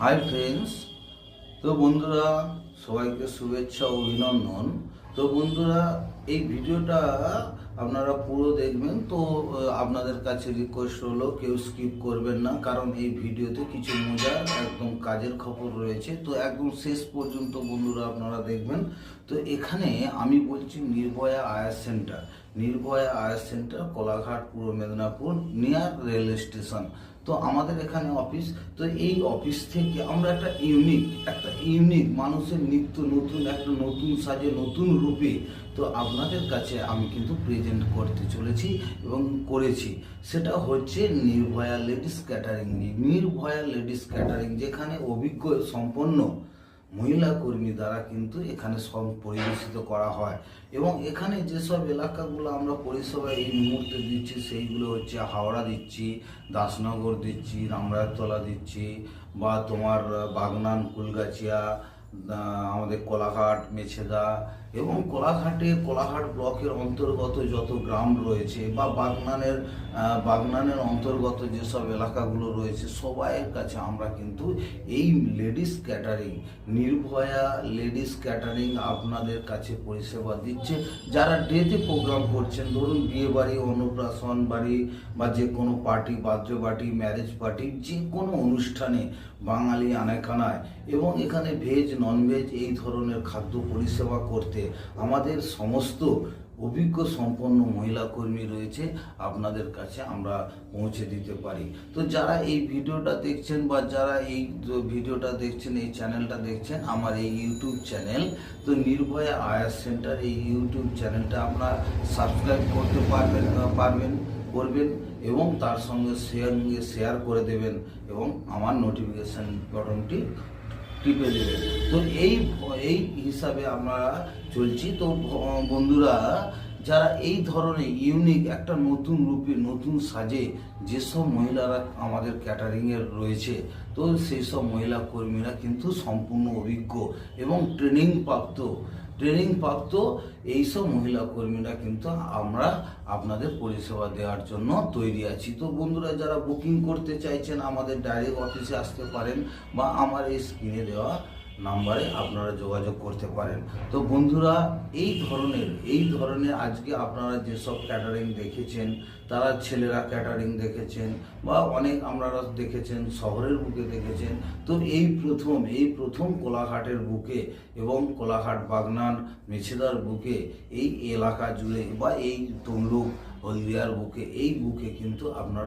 Hi friends. তো বন্ধুরা, সবাইকে শুভেচ্ছা ও অভিনন্দন। তো বন্ধুরা, এই ভিডিওটা আপনারা পুরো দেখবেন। তো আপনাদের কাছে রিকোয়েস্ট হলো কেউ স্কিপ করবেন না, কারণ এই ভিডিওতে কিছু মজার একদম কাজের খবর রয়েছে। তো একদম শেষ পর্যন্ত বন্ধুরা আপনারা দেখবেন। তো এখানে আমি বলছি নির্ভয়া আয়ার সেন্টার। নির্ভয়া আয়ার সেন্টার, কোলাঘাট, পূর্ব মেদিনীপুর, নিয়ার রেল স্টেশন। তো আমাদের এখানে অফিস। তো এই অফিস থেকে আমরা একটা ইউনিক মানুষের নিত্য নতুন একটা নতুন সাজে নতুন রূপে তো আপনাদের কাছে আমি কিন্তু প্রেজেন্ট করতে চলেছি এবং করেছি। সেটা হচ্ছে Nirbhaya ladies catering. Nirbhaya ladies catering, যেখানে অভিজ্ঞ সম্পন্ন মহিলা কর্মী দ্বারা কিন্তু এখানে সব পরিবেশিত করা হয়। এবং এখানে যেসব এলাকাগুলো আমরা পরিষেবা এই মুহূর্তে দিচ্ছি সেইগুলো হচ্ছে হাওড়া দিচ্ছি, দাসনগর দিচ্ছি, রামরায়তলা দিচ্ছি, বা তোমার বাগনান, কুলগাছিয়া, আমাদের কোলাঘাট, মেছেদা, এবং কোলাঘাট ব্লকের অন্তর্গত যত গ্রাম রয়েছে বা বাগনানের অন্তর্গত যেসব এলাকাগুলো রয়েছে সবাইয়ের কাছে আমরা কিন্তু এই ladies catering, Nirbhaya ladies catering আপনাদের কাছে পরিষেবা দিচ্ছে। যারা ডেতে প্রোগ্রাম করছেন, ধরুন বিয়ে বাড়ি, অন্নপ্রাশন বাড়ি, বা যে কোনো party, birthday party, marriage party, যে কোনো অনুষ্ঠানে বাঙালি আনায়, এবং এখানে ভেজ ননভেজ এই ধরনের খাদ্য পরিষেবা করতে আমাদের সমস্ত অভিজ্ঞ সম্পন্ন মহিলা কর্মী রয়েছে। আপনাদের কাছে আমরা পৌঁছে দিতে পারি। তো যারা এই ভিডিওটা দেখছেন বা যারা এই ভিডিওটা দেখছেন, এই চ্যানেলটা দেখছেন, আমার এই ইউটিউব চ্যানেল, তো নির্ভয়া আয়ার সেন্টার, এই ইউটিউব চ্যানেলটা আপনারা সাবস্ক্রাইব করতে করবেন এবং তার সঙ্গে শেয়ার করে দেবেন এবং আমার নোটিফিকেশান বাটনটি টিপে দেবেন। তো এই হিসাবে আমরা চলছি। তো বন্ধুরা, যারা এই ধরনের ইউনিক একটা নতুন রূপে নতুন সাজে যেসব মহিলারা আমাদের ক্যাটারিংয়ের রয়েছে, তো সেই সব মহিলা কর্মীরা কিন্তু সম্পূর্ণ অভিজ্ঞ এবং ট্রেনিং প্রাপ্ত এইসব মহিলা কর্মীরা কিন্তু আমরা আপনাদের পরিষেবা দেওয়ার জন্য তৈরি আছি। তো বন্ধুরা, যারা বুকিং করতে চাইছেন আমাদের ডাইরেক্ট অফিসে আসতে পারেন বা আমার এই স্ক্রিনে দেওয়া নাম্বারে আপনারা যোগাযোগ করতে পারেন। তো বন্ধুরা, এই ধরনের আজকে আপনারা যেসব ক্যাটারিং দেখেছেন, তারা ছেলেরা ক্যাটারিং দেখেছেন বা অনেক আপনারা দেখেছেন, শহরের বুকে দেখেছেন। তো এই প্রথম কোলাঘাটের বুকে এবং কোলাঘাট, বাগনান, মেছেদার বুকে, এই এলাকা জুড়ে বা এই তমলুক, হলদিয়ার বুকে কিন্তু আপনারা